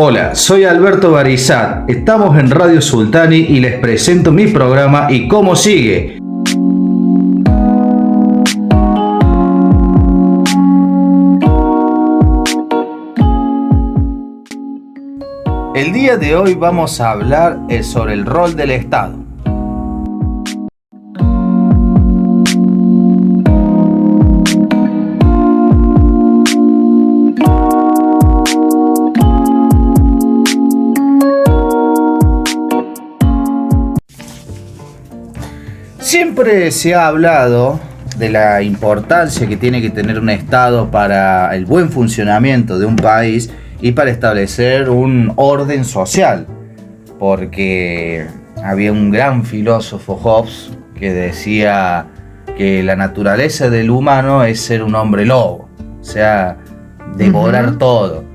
Hola, soy Alberto Barizat, estamos en Radio Sultani y les presento mi programa y cómo sigue. El día de hoy vamos a hablar sobre el rol del Estado. Siempre se ha hablado de la importancia que tiene que tener un Estado para el buen funcionamiento de un país y para establecer un orden social, porque había un gran filósofo, Hobbes, que decía que la naturaleza del humano es ser un hombre lobo, o sea, devorar todo.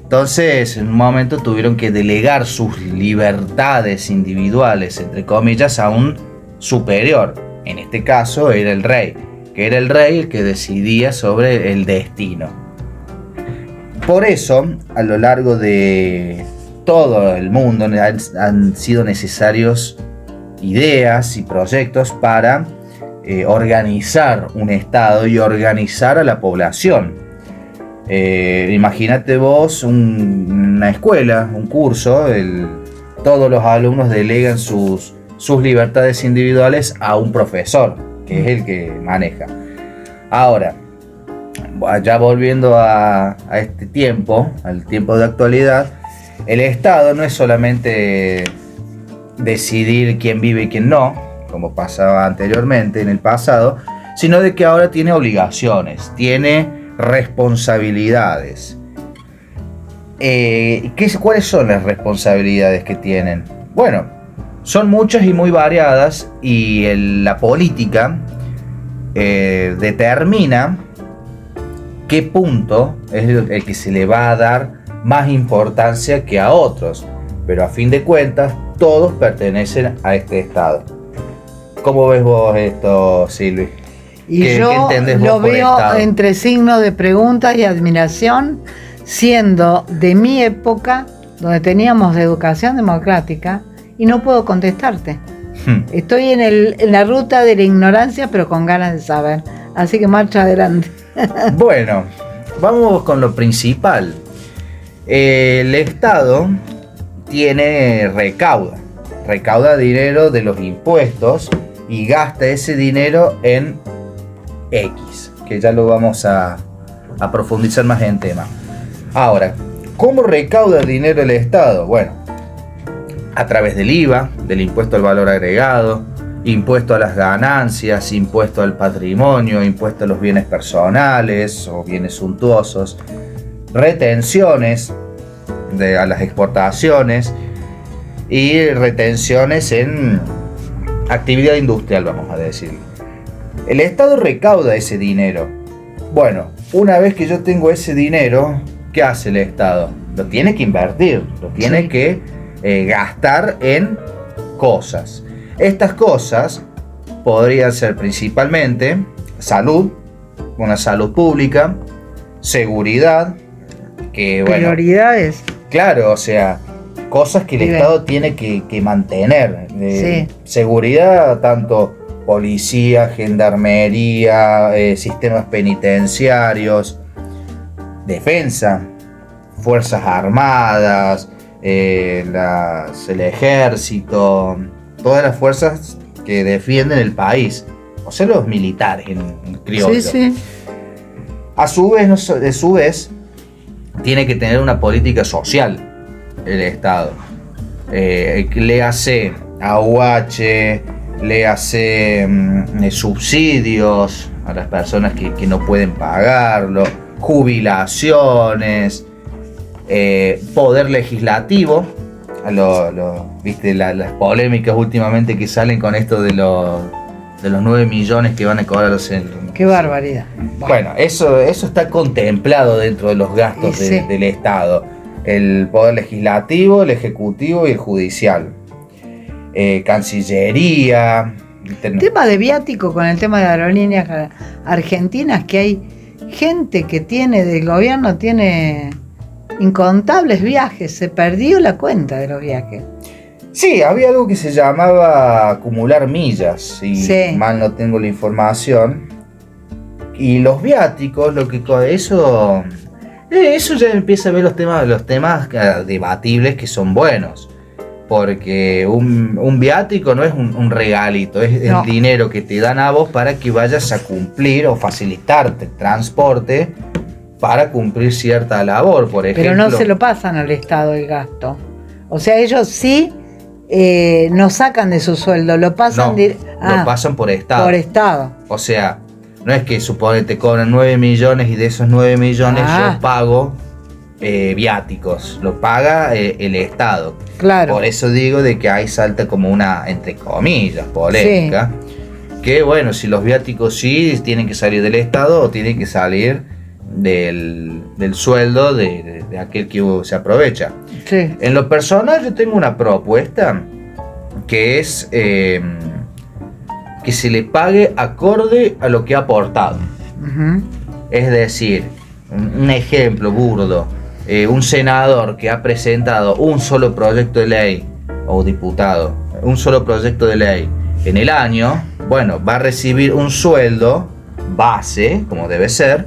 Entonces, en un momento tuvieron que delegar sus libertades individuales, entre comillas, a un superior. En este caso era el rey, que era el rey el que decidía sobre el destino. Por eso, a lo largo de todo el mundo han sido necesarios ideas y proyectos para organizar un Estado y organizar a la población. Imagínate vos una escuela, un curso, todos los alumnos delegan sus libertades individuales a un profesor, que es el que maneja. Ahora, ya volviendo a este tiempo, al tiempo de actualidad, el Estado no es solamente decidir quién vive y quién no, como pasaba anteriormente en el pasado, sino de que ahora tiene obligaciones, tiene responsabilidades. ¿Cuáles son las responsabilidades que tienen? Bueno, son muchas y muy variadas, y la política determina qué punto es el que se le va a dar más importancia que a otros, pero a fin de cuentas todos pertenecen a este Estado. ¿Cómo ves vos esto, Silvi? Y ¿Qué yo entendés vos lo por veo Estado? entre signos de preguntas y admiración, siendo de mi época, donde teníamos educación democrática, y no puedo contestarte. Estoy en la ruta de la ignorancia, pero con ganas de saber. Así que marcha adelante. Bueno, vamos con lo principal. El Estado recauda dinero de los impuestos y gasta ese dinero en X, que ya lo vamos a profundizar más en tema. Ahora, ¿cómo recauda dinero el Estado? Bueno, a través del IVA, del impuesto al valor agregado, impuesto a las ganancias, impuesto al patrimonio, impuesto a los bienes personales o bienes suntuosos, retenciones a las exportaciones y retenciones en actividad industrial, vamos a decir. El Estado recauda ese dinero. Bueno, una vez que yo tengo ese dinero, ¿qué hace el Estado? Lo tiene que invertir, lo tiene que gastar en cosas. Estas cosas podrían ser principalmente salud, una salud pública, seguridad, que bueno, Prioridades. claro, o sea, cosas que el Estado tiene que mantener. Seguridad, tanto policía, gendarmería, sistemas penitenciarios, defensa, fuerzas armadas, el ejército, todas las fuerzas que defienden el país, o sea, los militares en criollo. A su vez, tiene que tener una política social el Estado. Le hace aguache, le hace subsidios a las personas que no pueden pagarlo, jubilaciones, poder legislativo. ¿Viste las polémicas últimamente que salen con esto de los 9 millones que van a cobrar los centros? Qué barbaridad. Bueno, eso está contemplado dentro de los gastos del Estado. El poder legislativo, el ejecutivo y el judicial. Cancillería. Tema de viático con el tema de aerolíneas argentinas, que hay gente que tiene del gobierno, tiene incontables viajes, se perdió la cuenta de los viajes. Sí, había algo que se llamaba acumular millas, si Sí. mal no tengo la información. Y los viáticos, eso ya empieza a ver los temas debatibles que son buenos. Porque un viático no es un regalito, es No. el dinero que te dan a vos para que vayas a cumplir o facilitarte el transporte para cumplir cierta labor, por ejemplo. Pero no se lo pasan al Estado el gasto. O sea, ellos sí no sacan de su sueldo, lo pasan lo pasan por Estado. Por Estado. O sea, no es que supone te cobran 9 millones y de esos 9 millones yo pago viáticos, lo paga el Estado. Claro. Por eso digo de que ahí salta como una, entre comillas, polémica. Sí. Que bueno, si los viáticos sí tienen que salir del Estado o tienen que salir del sueldo de aquel que se aprovecha. Sí. En lo personal yo tengo una propuesta que es que se le pague acorde a lo que ha aportado. Uh-huh. Es decir, un ejemplo burdo, un senador que ha presentado un solo proyecto de ley, o diputado, un solo proyecto de ley en el año, bueno, va a recibir un sueldo base, como debe ser,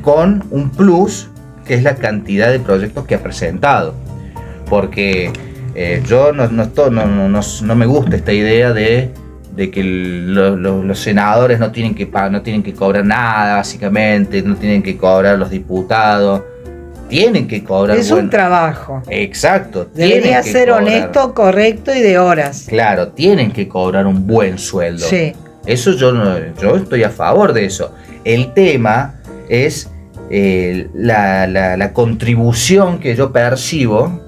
con un plus, que es la cantidad de proyectos que ha presentado. Porque yo no me gusta esta idea de que los senadores no tienen que cobrar nada, básicamente, no tienen que cobrar los diputados, tienen que cobrar. Es un trabajo. Exacto. Debería ser honesto, correcto y de horas. Claro, tienen que cobrar un buen sueldo. Sí. Eso yo estoy a favor de eso. El tema es la contribución que yo percibo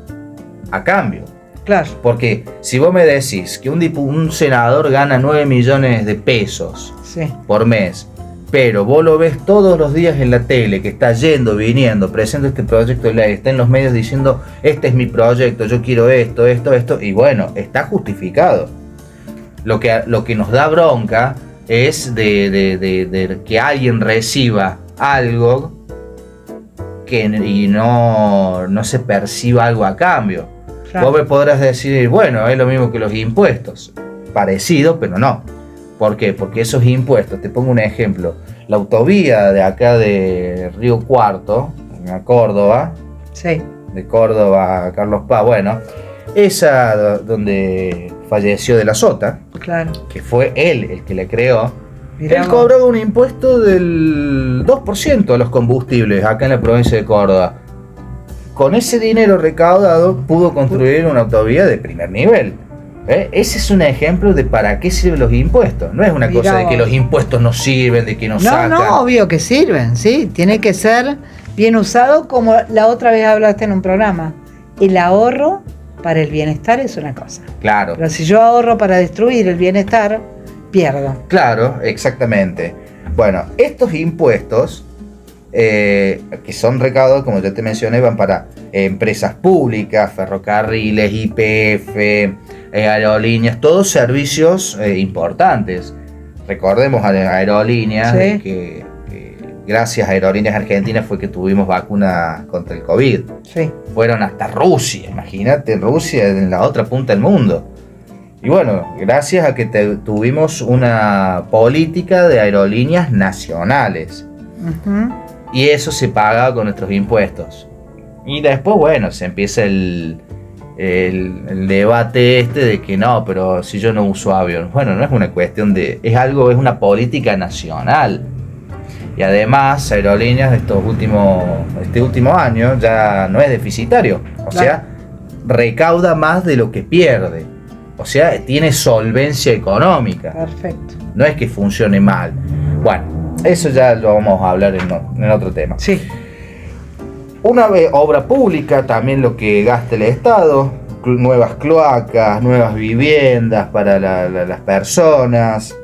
a cambio. Claro. Porque si vos me decís que un senador gana 9 millones de pesos por mes, pero vos lo ves todos los días en la tele, que está yendo, viniendo, presenta este proyecto de ley, está en los medios diciendo, este es mi proyecto, yo quiero esto, y bueno, está justificado. Lo que nos da bronca es de que alguien reciba algo y no se perciba algo a cambio. Claro. Vos me podrás decir, bueno, es lo mismo que los impuestos. Parecido, pero no. ¿Por qué? Porque esos impuestos, te pongo un ejemplo, la autovía de acá de Río Cuarto, a Córdoba, sí. De Córdoba a Carlos Paz, bueno, esa donde falleció de la Sota, claro. Que fue él el que le creó, Mirá él cobraba un impuesto del 2% a los combustibles acá en la provincia de Córdoba. Con ese dinero recaudado pudo construir una autovía de primer nivel. Ese es un ejemplo de para qué sirven los impuestos. No es una cosa de que los impuestos no sirven, de que no sacan. No, obvio que sirven, sí. Tiene que ser bien usado, como la otra vez hablaste en un programa. El ahorro para el bienestar es una cosa. Claro. Pero si yo ahorro para destruir el bienestar, pierdo. Claro, exactamente. Bueno, estos impuestos que son recaudados, como ya te mencioné, van para empresas públicas, ferrocarriles, YPF, aerolíneas, todos servicios importantes. Recordemos a las aerolíneas, sí. que gracias a Aerolíneas Argentinas fue que tuvimos vacuna contra el COVID. Sí. Fueron hasta Rusia, imagínate, Rusia en la otra punta del mundo. Y bueno, gracias a que tuvimos una política de aerolíneas nacionales. Uh-huh. Y eso se paga con nuestros impuestos. Y después, bueno, se empieza el debate de que no, pero si yo no uso avión. Bueno, no es una cuestión de... es una política nacional. Y además, Aerolíneas este último año ya no es deficitario. O sea, recauda más de lo que pierde. O sea, tiene solvencia económica. Perfecto. No es que funcione mal. Bueno, eso ya lo vamos a hablar en otro tema. Sí. Una obra pública, también lo que gasta el Estado, nuevas cloacas, nuevas viviendas para las personas.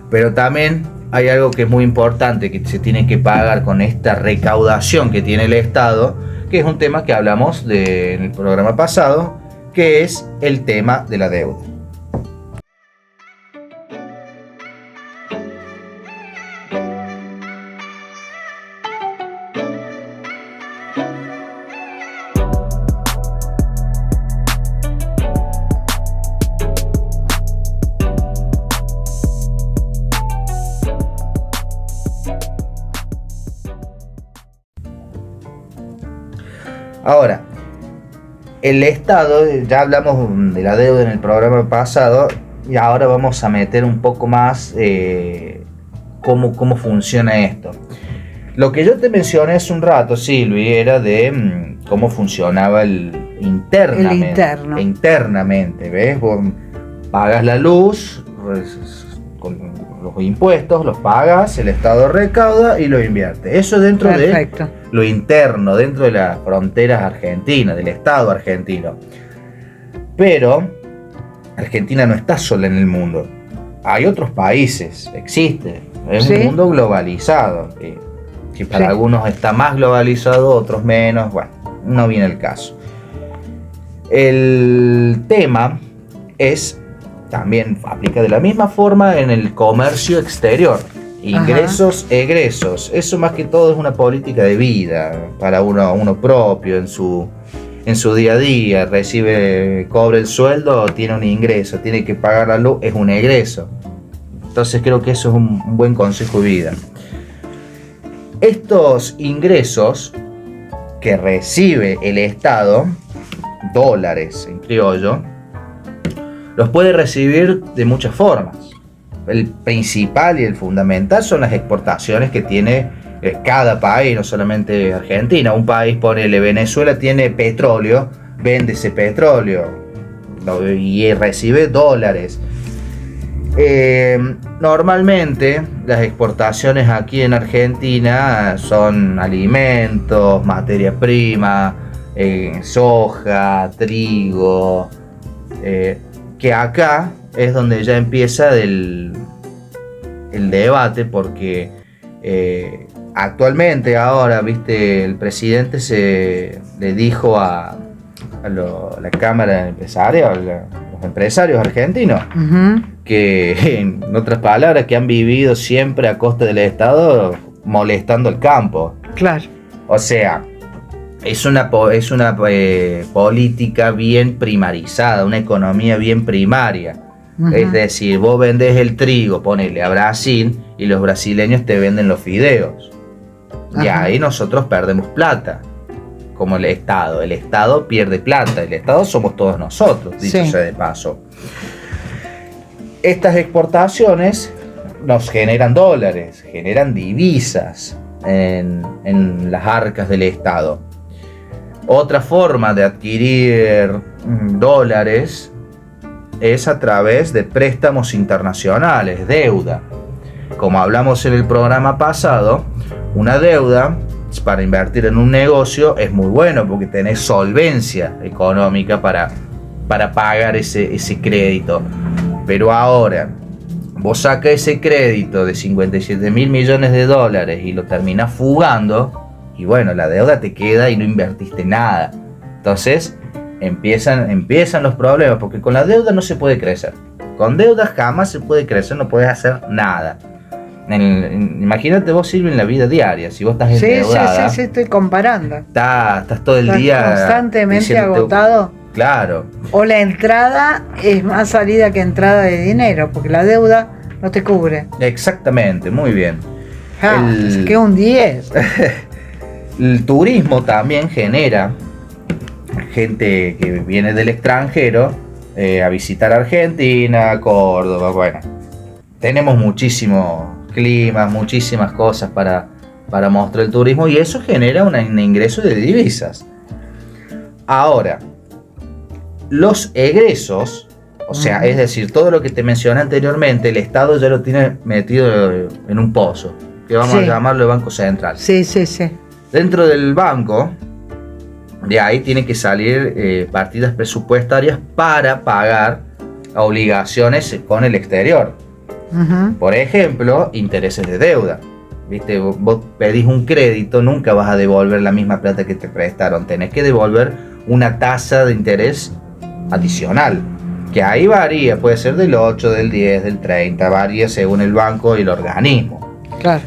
Pero también hay algo que es muy importante, que se tiene que pagar con esta recaudación que tiene el Estado, que es un tema que hablamos en el programa pasado, que es el tema de la deuda. Ahora, el Estado, ya hablamos de la deuda en el programa pasado, y ahora vamos a meter un poco más cómo funciona esto. Lo que yo te mencioné hace un rato, Silvi, era de cómo funcionaba internamente, ¿ves? Vos pagas la luz, con los impuestos, los pagas, el Estado recauda y lo invierte. Eso dentro Perfecto. de lo interno, dentro de las fronteras argentinas, del Estado argentino. Pero Argentina no está sola en el mundo. Hay otros países, existe. Es un mundo globalizado, que para algunos está más globalizado, otros menos. Bueno, no viene el caso. El tema es, también aplica de la misma forma en el comercio exterior. Ingresos, egresos. Eso más que todo es una política de vida para uno propio en su día a día. Cobra el sueldo, tiene un ingreso, tiene que pagar la luz, es un egreso. Entonces creo que eso es un buen consejo de vida. Estos ingresos que recibe el Estado, dólares en criollo, los puede recibir de muchas formas. El principal y el fundamental son las exportaciones que tiene cada país, no solamente Argentina. Un país, ponele, Venezuela tiene petróleo, vende ese petróleo y recibe dólares. Normalmente las exportaciones aquí en Argentina son alimentos, materia prima, soja, trigo, que acá es donde ya empieza el debate, porque actualmente ahora, viste, el presidente le dijo a la Cámara Empresaria, los empresarios argentinos, que en otras palabras, que han vivido siempre a costa del Estado molestando al campo. Claro. O sea, es una política bien primarizada, una economía bien primaria. Es decir, vos vendés el trigo, ponele a Brasil, y los brasileños te venden los fideos. Y ahí nosotros perdemos plata. Como el Estado. El Estado pierde plata. El Estado somos todos nosotros, dicho sea de paso. Estas exportaciones nos generan dólares, generan divisas en las arcas del Estado. Otra forma de adquirir dólares es a través de préstamos internacionales, deuda. Como hablamos en el programa pasado, una deuda para invertir en un negocio es muy bueno porque tenés solvencia económica para pagar ese crédito. Pero ahora vos sacas ese crédito de 57 mil millones de dólares y lo terminás fugando, y bueno, la deuda te queda y no invertiste nada. Entonces empiezan los problemas, porque con la deuda no se puede crecer. Con deuda jamás se puede crecer, no puedes hacer nada. Imagínate vos, Silvia, en la vida diaria, si vos estás endeudada. Sí, estoy comparando. Estás todo el día constantemente agotado. Claro. O la entrada es más salida que entrada de dinero, porque la deuda no te cubre. Exactamente, muy bien. Es que un 10. El turismo también genera gente que viene del extranjero a visitar Argentina, Córdoba. Bueno, tenemos muchísimos climas, muchísimas cosas para mostrar el turismo, y eso genera un ingreso de divisas. Ahora, los egresos, o sea, es decir, todo lo que te mencioné anteriormente, el Estado ya lo tiene metido en un pozo, que vamos a llamarlo el Banco Central. Sí. Dentro del banco, de ahí tiene que salir partidas presupuestarias para pagar obligaciones con el exterior. Por ejemplo, intereses de deuda. ¿Viste? Vos pedís un crédito, nunca vas a devolver la misma plata que te prestaron. Tenés que devolver una tasa de interés adicional, que ahí varía, puede ser del 8, del 10, del 30, varía según el banco y el organismo. Claro.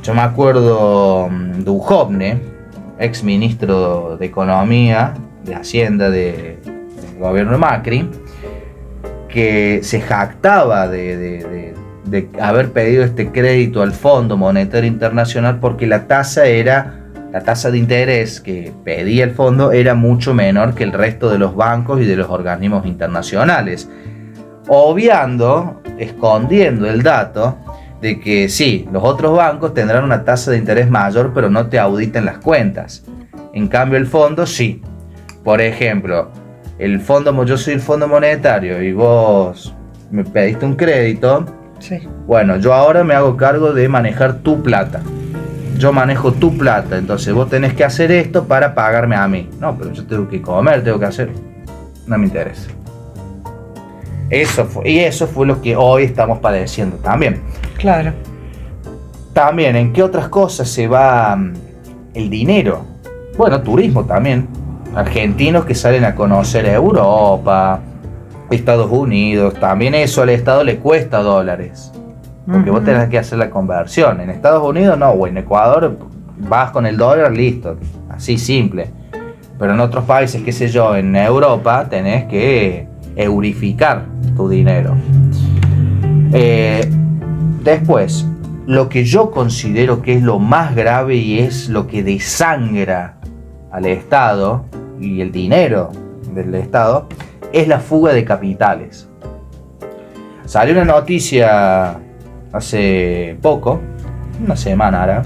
Yo me acuerdo de Duhovne, ex ministro de Economía, de Hacienda del gobierno de Macri, que se jactaba de haber pedido este crédito al Fondo Monetario Internacional porque la tasa era la tasa de interés que pedía el fondo era mucho menor que el resto de los bancos y de los organismos internacionales, obviando, escondiendo el dato de que sí, los otros bancos tendrán una tasa de interés mayor, pero no te auditan las cuentas. En cambio el fondo sí. Por ejemplo, yo soy el Fondo Monetario y vos me pediste un crédito. Sí. Bueno, yo ahora me hago cargo de manejar tu plata. Yo manejo tu plata, entonces vos tenés que hacer esto para pagarme a mí. No, pero yo tengo que comer, tengo que hacer. No me interesa. Eso fue lo que hoy estamos padeciendo también. Claro. También, ¿en qué otras cosas se va el dinero? Bueno, turismo también. Argentinos que salen a conocer Europa, Estados Unidos. También eso al Estado le cuesta dólares. Porque vos tenés que hacer la conversión. En Estados Unidos no, o en Ecuador vas con el dólar, listo. Así simple. Pero en otros países, qué sé yo, en Europa tenés que eurificar tu dinero. Después, lo que yo considero que es lo más grave y es lo que desangra al Estado y el dinero del Estado, es la fuga de capitales. Salió una noticia hace poco, una semana ahora,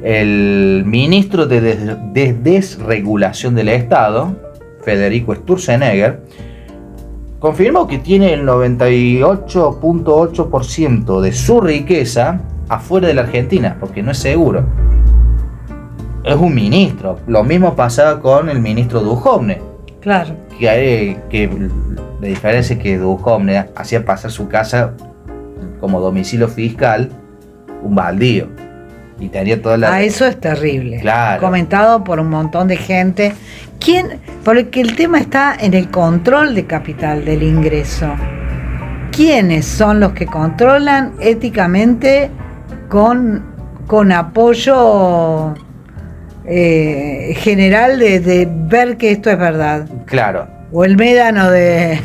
el ministro de Desregulación del Estado, Federico Sturzenegger, confirmó que tiene el 98.8% de su riqueza afuera de la Argentina, porque no es seguro. Es un ministro. Lo mismo pasaba con el ministro Duhovne. Claro. Que la diferencia es que Duhovne hacía pasar su casa como domicilio fiscal un baldío. Y tenía toda la... Eso es terrible. Claro. Comentado por un montón de gente. Porque el tema está en el control de capital, del ingreso. ¿Quiénes son los que controlan éticamente con apoyo general de ver que esto es verdad? Claro. O el médano de...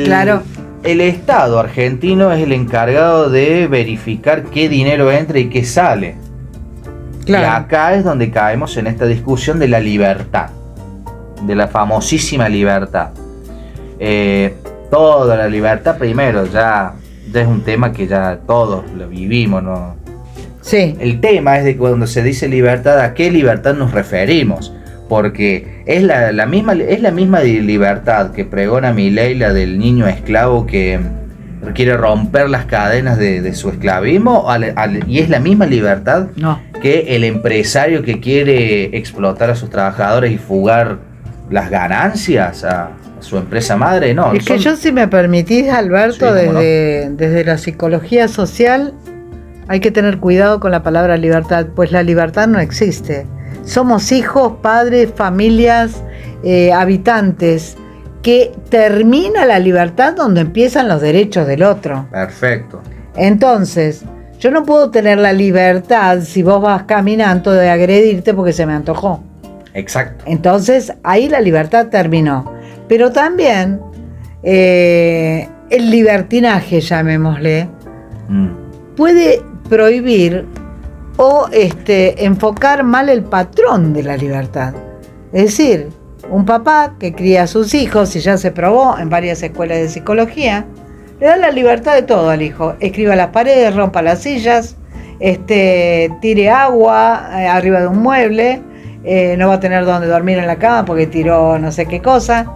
claro. El Estado argentino es el encargado de verificar qué dinero entra y qué sale. Claro. Y acá es donde caemos en esta discusión de la libertad, de la famosísima libertad. Toda la libertad, primero, ya es un tema que ya todos lo vivimos, ¿no? Sí. El tema es de cuando se dice libertad, ¿a qué libertad nos referimos? Porque es la misma libertad que pregona Milei, la del niño esclavo que quiere romper las cadenas de su esclavismo, y es la misma libertad que el empresario que quiere explotar a sus trabajadores y fugar las ganancias a su empresa madre. No, es que yo, si me permitís, Alberto, sí, desde la psicología social hay que tener cuidado con la palabra libertad, pues la libertad no existe. Somos hijos, padres, familias, habitantes, que termina la libertad donde empiezan los derechos del otro. Perfecto. Entonces, yo no puedo tener la libertad si vos vas caminando de agredirte porque se me antojó. Exacto. Entonces, ahí la libertad terminó. Pero también el libertinaje, llamémosle, puede prohibir o enfocar mal el patrón de la libertad. Es decir, un papá que cría a sus hijos, y ya se probó en varias escuelas de psicología, le da la libertad de todo al hijo. Escriba las paredes, rompa las sillas, tire agua arriba de un mueble, no va a tener donde dormir en la cama porque tiró no sé qué cosa,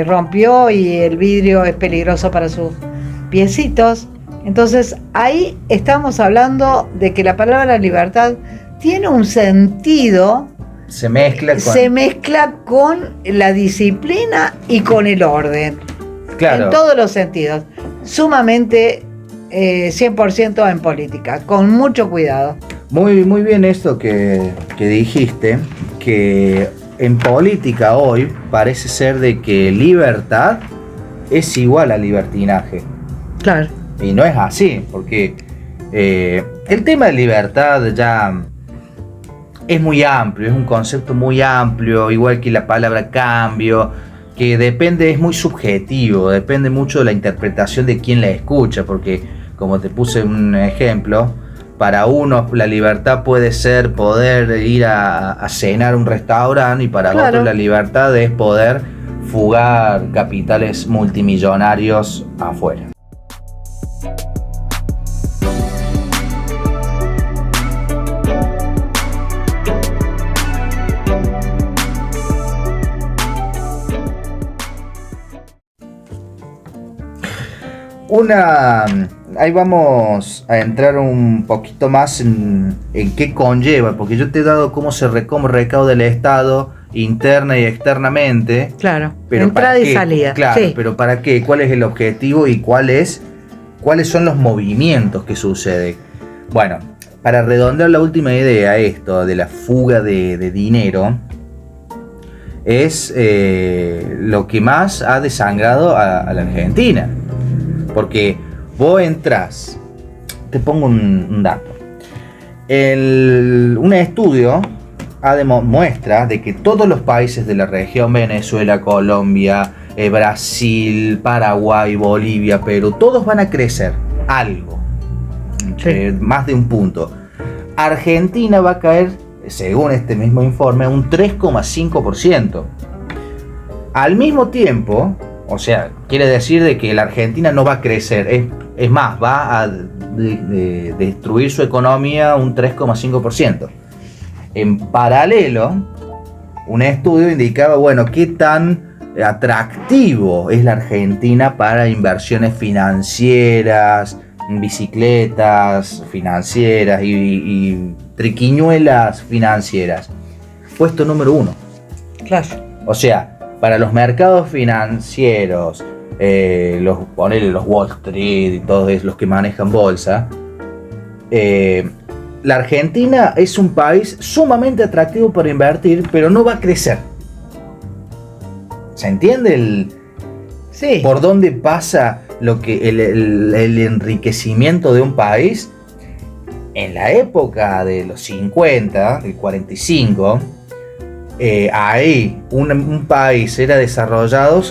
rompió y el vidrio es peligroso para sus piecitos. Entonces ahí estamos hablando de que la palabra libertad tiene un sentido, se mezcla con la disciplina y con el orden. Claro. En todos los sentidos, sumamente 100% en política, con mucho cuidado. Muy, muy bien esto que dijiste, que en política hoy parece ser de que libertad es igual a libertinaje. Claro. Y no es así, porque el tema de libertad ya es muy amplio, es un concepto muy amplio, igual que la palabra cambio, que depende, es muy subjetivo, depende mucho de la interpretación de quien la escucha, porque como te puse un ejemplo, para unos la libertad puede ser poder ir a cenar a un restaurante, y para Claro. otros la libertad es poder fugar capitales multimillonarios afuera. Ahí vamos a entrar un poquito más en qué conlleva, porque yo te he dado cómo recauda el Estado interna y externamente. Claro, pero entrada ¿para y qué? salida. Claro, Sí. pero ¿para qué? ¿Cuál es el objetivo y cuáles son los movimientos que suceden? Bueno, para redondear la última idea, esto de la fuga de dinero es lo que más ha desangrado a la Argentina. Porque vos entrás, te pongo un dato. Un estudio muestra de que todos los países de la región, Venezuela, Colombia, Brasil, Paraguay, Bolivia, Perú, todos van a crecer algo, más de un punto. Argentina va a caer, según este mismo informe, un 3,5%. Al mismo tiempo, o sea, quiere decir de que la Argentina no va a crecer, es más, va a destruir su economía un 3,5%. En paralelo, un estudio indicaba, bueno, qué tan atractivo es la Argentina para inversiones financieras, bicicletas financieras y triquiñuelas financieras. Puesto número 1. Claro. O sea, para los mercados financieros, los Wall Street y todos los que manejan bolsa, la Argentina es un país sumamente atractivo para invertir, pero no va a crecer. ¿Se entiende Sí. por dónde pasa el enriquecimiento de un país? En la época de los 50, del 45, ahí un país era desarrollado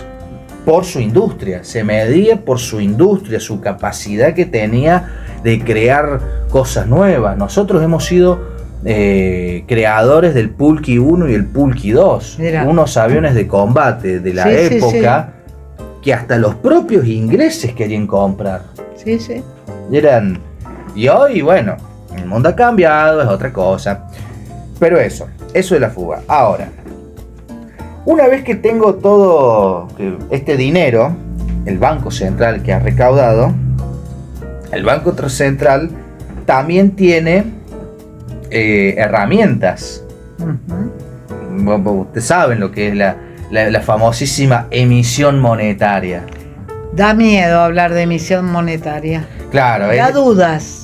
por su industria, se medía por su industria, su capacidad que tenía de crear cosas nuevas. Nosotros hemos sido creadores del Pulqui 1 y el Pulqui 2, unos aviones de combate de la época que hasta los propios ingleses querían comprar. Sí, sí. Y hoy, bueno, el mundo ha cambiado, es otra cosa. Pero eso es la fuga. Ahora, una vez que tengo todo este dinero, el Banco Central que ha recaudado, el Banco Central también tiene herramientas. Ustedes saben lo que es la famosísima emisión monetaria. Da miedo hablar de emisión monetaria. Claro, Da dudas.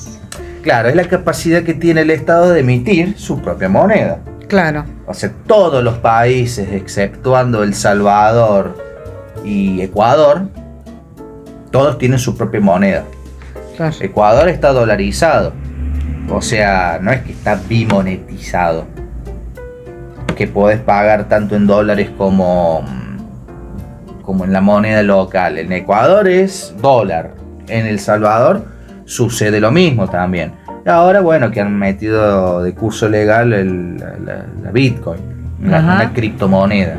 Claro, es la capacidad que tiene el Estado de emitir su propia moneda. Claro. O sea, todos los países, exceptuando El Salvador y Ecuador, todos tienen su propia moneda. Claro. Ecuador está dolarizado. O sea, no es que está bimonetizado, que podés pagar tanto en dólares como en la moneda local. En Ecuador es dólar. En El Salvador sucede lo mismo también. Y ahora, bueno, que han metido de curso legal la Bitcoin, una criptomoneda.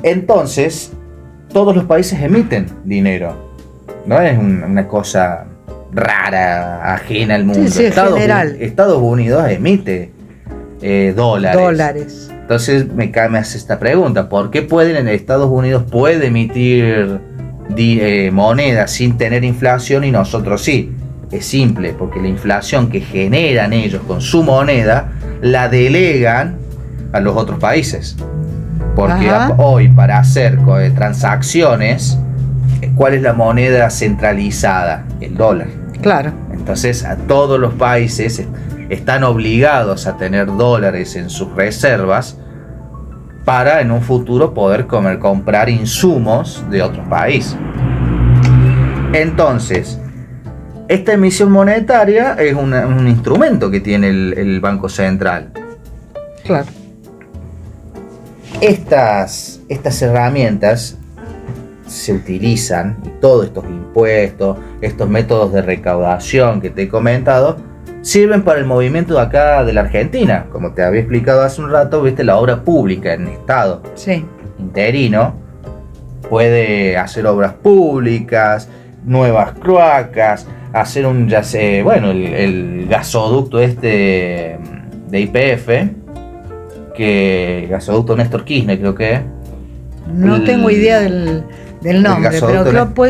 Entonces, todos los países emiten dinero. No es una cosa rara, ajena al mundo. Sí, general. Estados Unidos emite dólares. Entonces me hace esta pregunta: ¿por qué en Estados Unidos puede emitir moneda sin tener inflación y nosotros sí? Es simple, porque la inflación que generan ellos con su moneda la delegan a los otros países. Porque hoy, para hacer transacciones, ¿cuál es la moneda centralizada? El dólar. Claro. Entonces, a todos los países están obligados a tener dólares en sus reservas para en un futuro poder comprar insumos de otros países. Entonces, esta emisión monetaria es un instrumento que tiene el Banco Central. Claro. Estas herramientas se utilizan, y todos estos impuestos, estos métodos de recaudación que te he comentado, sirven para el movimiento de acá de la Argentina. Como te había explicado hace un rato, viste, la obra pública en estado interino puede hacer obras públicas, nuevas cloacas, hacer el gasoducto de YPF, que gasoducto Néstor Kirchner creo que es. No tengo idea del nombre, pero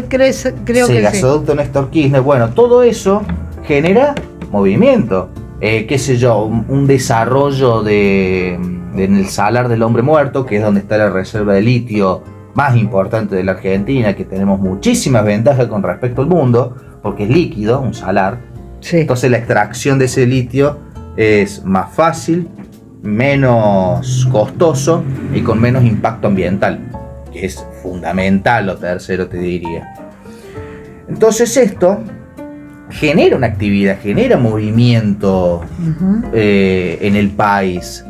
creo que sí. Gasoducto Néstor Kirchner. Bueno, todo eso genera movimiento. Qué sé yo, un desarrollo en el Salar del Hombre Muerto, que es donde está la reserva de litio más importante de la Argentina, que tenemos muchísimas ventajas con respecto al mundo, porque es líquido, un salar. Sí. Entonces la extracción de ese litio es más fácil, menos costoso y con menos impacto ambiental, que es fundamental, lo tercero te diría. Entonces esto genera una actividad, genera movimiento en el país.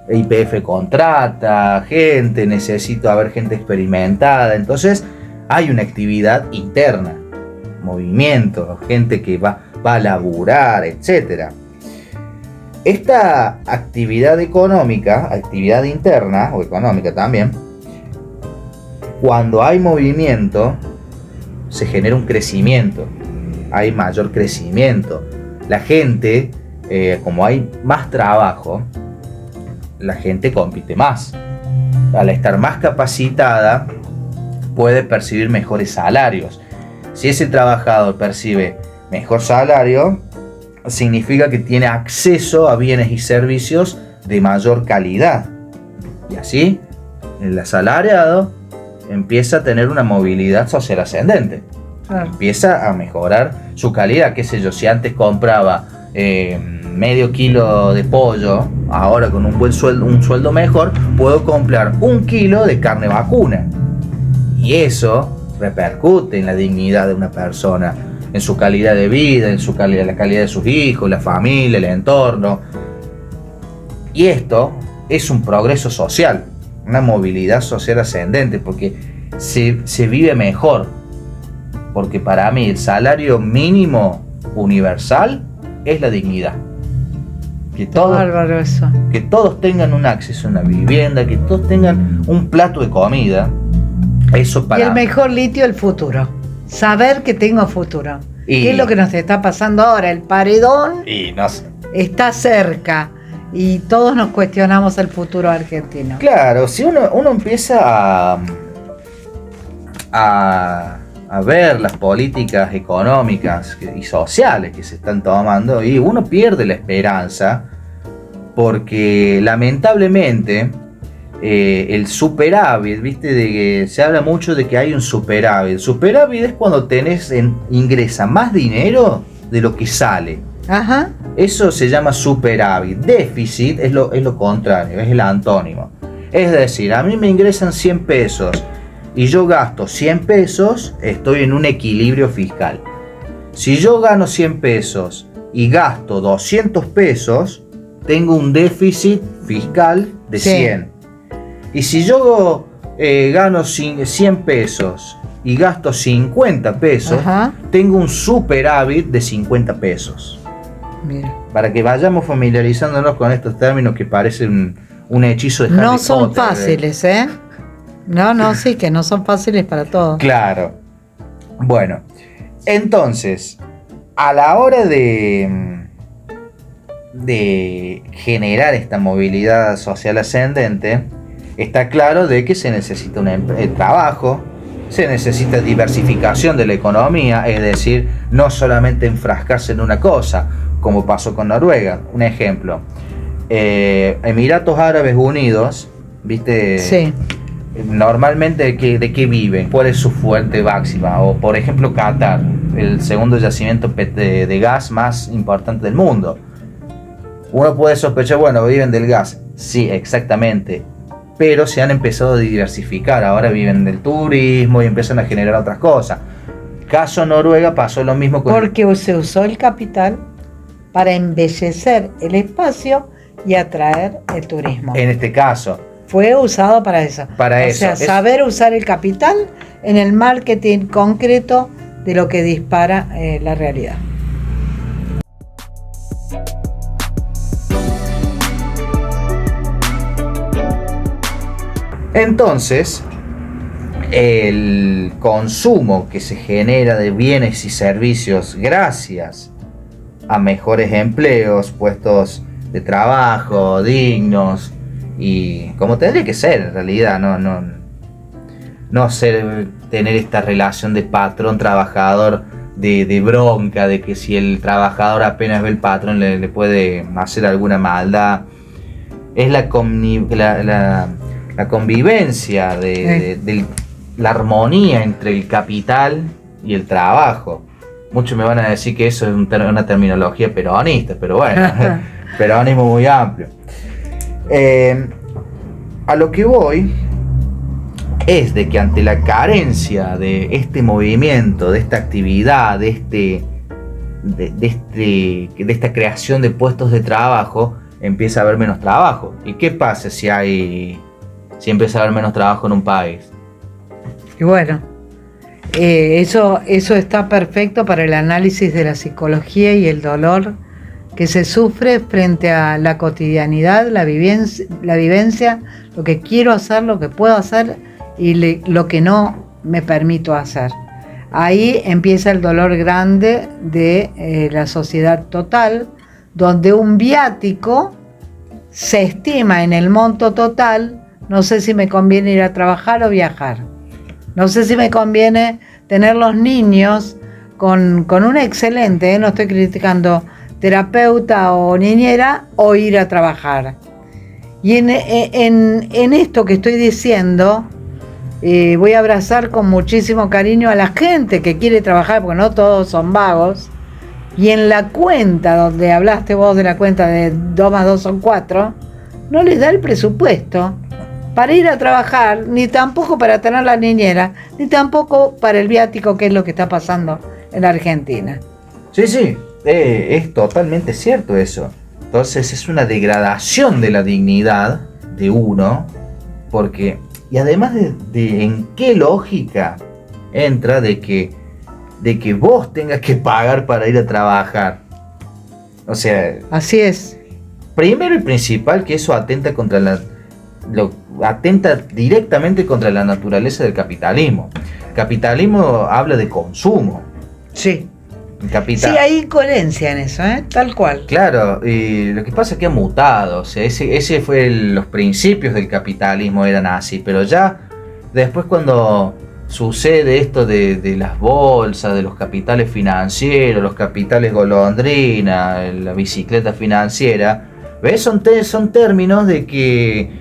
YPF contrata gente, necesita haber gente experimentada, entonces hay una actividad interna, movimiento, gente que va a laburar, etc. Esta actividad económica, actividad interna o económica también, cuando hay movimiento se genera un crecimiento, hay mayor crecimiento. La gente, como hay más trabajo, la gente compite más. Al estar más capacitada, puede percibir mejores salarios. Si ese trabajador percibe mejor salario, significa que tiene acceso a bienes y servicios de mayor calidad. Y así, el asalariado empieza a tener una movilidad social ascendente. Claro. Empieza a mejorar su calidad. Qué sé yo, si antes compraba medio kilo de pollo, ahora con un sueldo mejor, puedo comprar 1 kilo de carne vacuna. Y eso repercute en la dignidad de una persona, en su calidad de vida, en la calidad de sus hijos, la familia, el entorno. Y esto es un progreso social, una movilidad social ascendente, porque se vive mejor. Porque para mí el salario mínimo universal es la dignidad. Que todos tengan un acceso a una vivienda, que todos tengan un plato de comida. Eso para... Y el mejor litio, el futuro. Saber que tengo futuro. ¿Qué es lo que nos está pasando ahora? El paredón está cerca y todos nos cuestionamos el futuro argentino. Claro, si uno empieza a ver las políticas económicas y sociales que se están tomando, y uno pierde la esperanza, porque lamentablemente el superávit, viste, se habla mucho de que hay un superávit. Superávit es cuando ingresa más dinero de lo que sale. Ajá. Eso se llama superávit. Déficit es lo contrario, es el antónimo. Es decir, a mí me ingresan 100 pesos y yo gasto 100 pesos, estoy en un equilibrio fiscal. Si yo gano 100 pesos y gasto 200 pesos, tengo un déficit fiscal de 100. Y si yo gano 100 pesos y gasto 50 pesos, tengo un superávit de 50 pesos. Mira. Para que vayamos familiarizándonos con estos términos que parecen un hechizo de Harry Potter. No son fáciles, ¿eh? No, sí, que no son fáciles para todos. Claro. Bueno, entonces, a la hora de generar esta movilidad social ascendente, está claro de que se necesita trabajo, se necesita diversificación de la economía, es decir, no solamente enfrascarse en una cosa, como pasó con Noruega. Un ejemplo, Emiratos Árabes Unidos, ¿viste? Sí. Normalmente ¿de qué viven? ¿Cuál es su fuente máxima? O por ejemplo Qatar, el segundo yacimiento de gas más importante del mundo. Uno puede sospechar, bueno, viven del gas. Sí, exactamente. Pero se han empezado a diversificar. Ahora viven del turismo y empiezan a generar otras cosas. Caso Noruega pasó lo mismo con... Porque se usó el capital para embellecer el espacio y atraer el turismo. En este caso. fue usado para eso. Para eso. O sea, saber usar el capital en el marketing concreto de lo que dispara la realidad. Entonces, el consumo que se genera de bienes y servicios gracias a mejores empleos, puestos de trabajo dignos y como tendría que ser en realidad, no tener esta relación de patrón-trabajador de bronca, de que si el trabajador apenas ve el patrón le puede hacer alguna maldad. Es la convivencia de la armonía entre el capital y el trabajo. Muchos me van a decir que eso es una terminología peronista, pero bueno, peronismo muy amplio. A lo que voy es de que ante la carencia de este movimiento, de esta actividad, de esta creación de puestos de trabajo, empieza a haber menos trabajo. ¿Y qué pasa si empieza a haber menos trabajo en un país? Y bueno, eso está perfecto para el análisis de la psicología y el dolor que se sufre frente a la cotidianidad, la vivencia, lo que quiero hacer, lo que puedo hacer y lo que no me permito hacer. Ahí empieza el dolor grande de la sociedad total, donde un viático se estima en el monto total. No sé si me conviene ir a trabajar o viajar. No sé si me conviene tener los niños con una excelente, no estoy criticando, terapeuta o niñera, o ir a trabajar. Y en esto que estoy diciendo, voy a abrazar con muchísimo cariño a la gente que quiere trabajar, porque no todos son vagos. Y en la cuenta, donde hablaste vos de la cuenta de 2 más 2 son 4, no les da el presupuesto para ir a trabajar, ni tampoco para tener la niñera, ni tampoco para el viático, que es lo que está pasando en la Argentina. Sí, es totalmente cierto eso. Entonces es una degradación de la dignidad de uno, porque, y además de en qué lógica entra de que vos tengas que pagar para ir a trabajar. O sea, así es. Primero y principal, que eso atenta atenta directamente contra la naturaleza del capitalismo. El capitalismo habla de consumo. Sí. Sí, hay incoherencia en eso, tal cual. Claro, y lo que pasa es que ha mutado. O sea, ese fue los principios del capitalismo, eran así. Pero ya después, cuando sucede esto de las bolsas, de los capitales financieros, los capitales golondrina, la bicicleta financiera, ¿ves? Son términos de ¿qué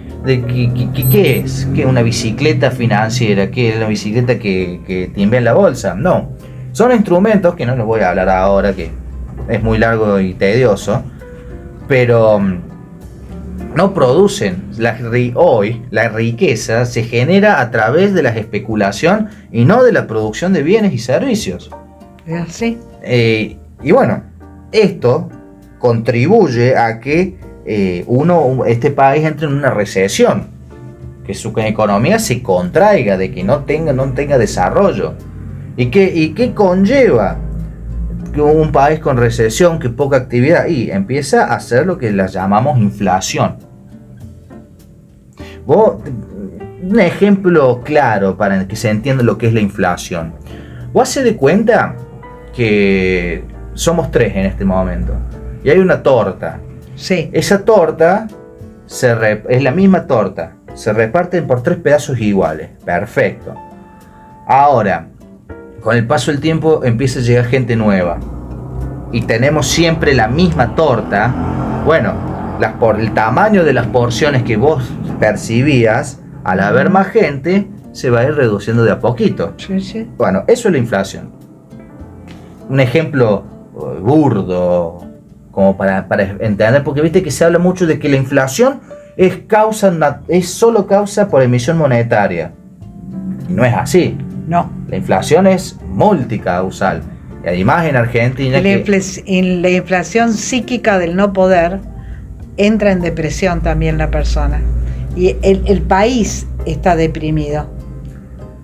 es? ¿Qué es una bicicleta financiera? ¿Qué es una bicicleta que te envía en la bolsa? No, son instrumentos que no les voy a hablar ahora, que es muy largo y tedioso, pero no producen. Hoy la riqueza se genera a través de la especulación y no de la producción de bienes y servicios. Sí. Y bueno, esto contribuye a que este país entre en una recesión, que su economía se contraiga, de que no tenga desarrollo. ¿Y qué conlleva un país con recesión, que poca actividad? Y empieza a hacer lo que la llamamos inflación. Un ejemplo claro para que se entienda lo que es la inflación. Vos hacés de cuenta que somos 3 en este momento y hay una torta. Sí. Esa torta es la misma torta, se reparten por 3 pedazos iguales. Perfecto. Ahora, con el paso del tiempo empieza a llegar gente nueva y tenemos siempre la misma torta. Bueno, por el tamaño de las porciones que vos percibías, al haber más gente, se va a ir reduciendo de a poquito. Sí. Bueno, eso es la inflación. Un ejemplo burdo, como para entender, porque viste que se habla mucho de que la inflación es solo causa por emisión monetaria. Y no es así. No. La inflación es multicausal. Y además en Argentina... En la inflación psíquica del no poder, entra en depresión también la persona. Y el país está deprimido.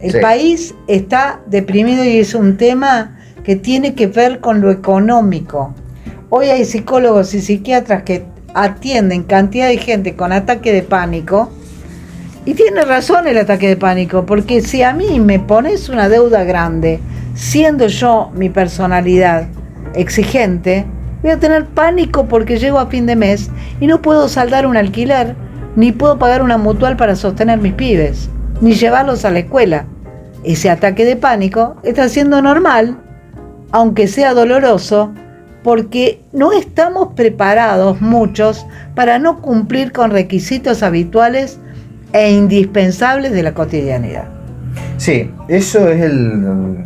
El país está deprimido y es un tema que tiene que ver con lo económico. Hoy hay psicólogos y psiquiatras que atienden cantidad de gente con ataque de pánico. Y tiene razón el ataque de pánico, porque si a mí me pones una deuda grande, siendo yo mi personalidad exigente, voy a tener pánico porque llego a fin de mes y no puedo saldar un alquiler, ni puedo pagar una mutual para sostener mis pibes, ni llevarlos a la escuela. Ese ataque de pánico está siendo normal, aunque sea doloroso, porque no estamos preparados muchos para no cumplir con requisitos habituales e indispensables de la cotidianidad. Sí, eso es un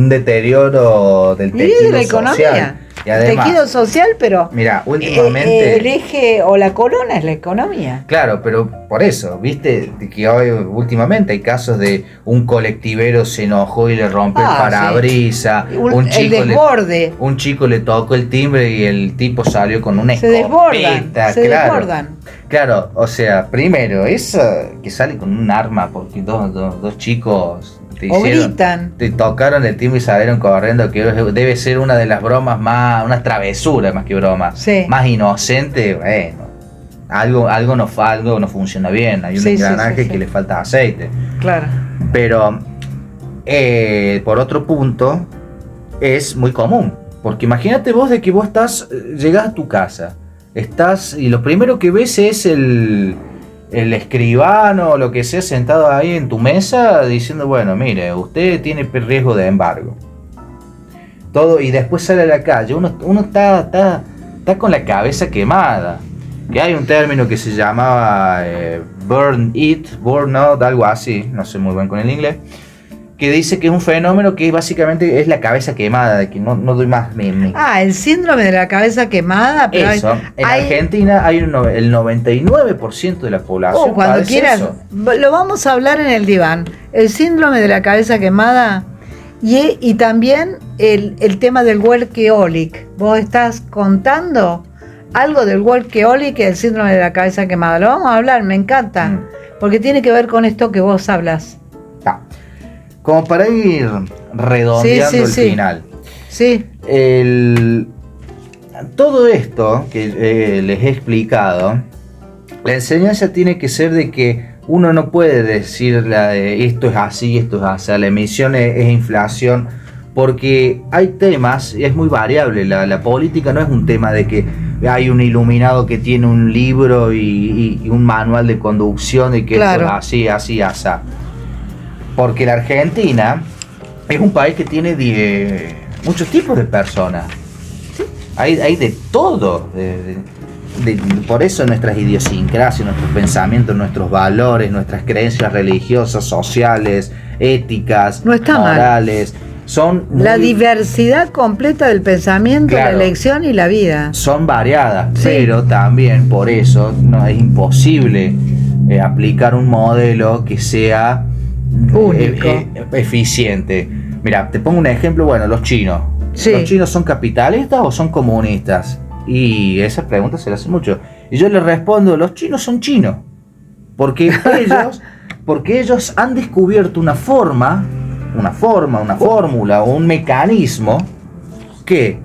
deterioro del tejido de la social. Economía. Y además, tejido social, pero mira, últimamente el eje o la corona es la economía. Claro, pero por eso, viste que hoy últimamente hay casos de un colectivero se enojó y le rompió el parabrisas, sí. El desborde. Un chico le tocó el timbre y el tipo salió con una escopeta. Se desbordan. Claro, o sea, primero, eso que sale con un arma porque dos chicos te tocaron el timbre y salieron corriendo, que debe ser una de las bromas más, una travesura más que broma, más inocente. Bueno, algo no funciona bien, hay un engranaje que le falta aceite. Claro. Pero por otro punto es muy común, porque imagínate vos de que vos llegás a tu casa, y lo primero que ves es el escribano o lo que sea sentado ahí en tu mesa diciendo, bueno, mire, usted tiene riesgo de embargo. Todo, y después sale a la calle, uno está con la cabeza quemada. Y hay un término que se llamaba burnout, algo así, no sé muy bien con el inglés, que dice que es un fenómeno que básicamente es la cabeza quemada, de que no doy más. El síndrome de la cabeza quemada. Pero eso, en Argentina hay el 99% de la población. Cuando quieras, eso. Lo vamos a hablar en el diván. El síndrome de la cabeza quemada y también el tema del workaholic. Vos estás contando algo del workaholic y el síndrome de la cabeza quemada. Lo vamos a hablar, me encanta, porque tiene que ver con esto que vos hablas. Como para ir redondeando el final. Sí. Todo esto que les he explicado, la enseñanza tiene que ser de que uno no puede decir esto es así, esto es así. La emisión es inflación, porque hay temas, y es muy variable. La política no es un tema de que hay un iluminado que tiene un libro y un manual de conducción de que esto es así, así, así. Porque la Argentina es un país que tiene muchos tipos de personas. Hay de todo. Por eso nuestras idiosincrasias, nuestros pensamientos, nuestros valores, nuestras creencias religiosas, sociales, éticas, morales. Son la diversidad completa del pensamiento, la elección y la vida. Son variadas, pero también por eso no es imposible aplicar un modelo que sea único, eficiente. Mira, te pongo un ejemplo, los chinos. ¿Los chinos son capitalistas o son comunistas? Y esa pregunta se la hace mucho. Y yo le respondo, los chinos son chinos. Porque ellos han descubierto una fórmula o un mecanismo que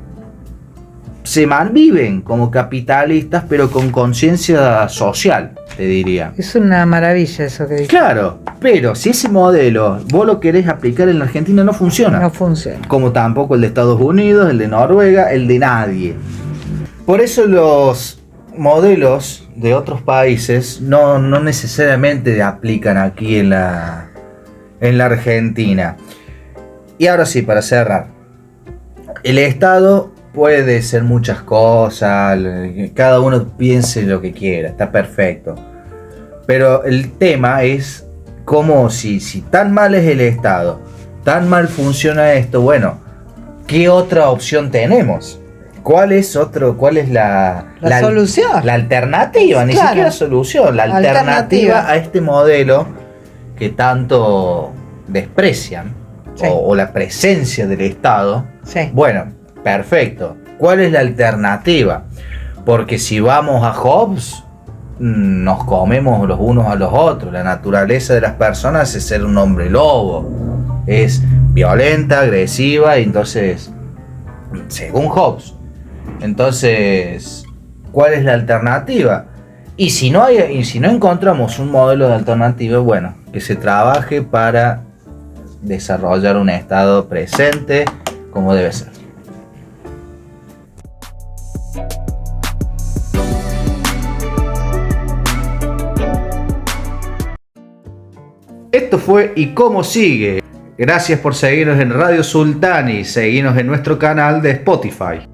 se malviven como capitalistas, pero con conciencia social, te diría. Es una maravilla eso que dices. Claro, pero si ese modelo vos lo querés aplicar en la Argentina, no funciona. No funciona. Como tampoco el de Estados Unidos, el de Noruega, el de nadie. Por eso los modelos de otros países no necesariamente aplican aquí en la Argentina. Y ahora sí, para cerrar, el Estado puede ser muchas cosas, cada uno piense lo que quiera, está perfecto. Pero el tema es cómo si tan mal es el Estado, tan mal funciona esto, ¿qué otra opción tenemos? ¿Cuál es la solución? La alternativa, ni siquiera solución, la alternativa a este modelo que tanto desprecian, o la presencia del Estado. Perfecto. ¿Cuál es la alternativa? Porque si vamos a Hobbes, nos comemos los unos a los otros. La naturaleza de las personas es ser un hombre lobo, es violenta, agresiva, y entonces, según Hobbes, entonces, ¿cuál es la alternativa? Y si no encontramos un modelo de alternativa, bueno, que se trabaje para desarrollar un estado presente como debe ser. Esto fue ¿Y cómo sigue? Gracias por seguirnos en Radio Sultani, seguinos en nuestro canal de Spotify.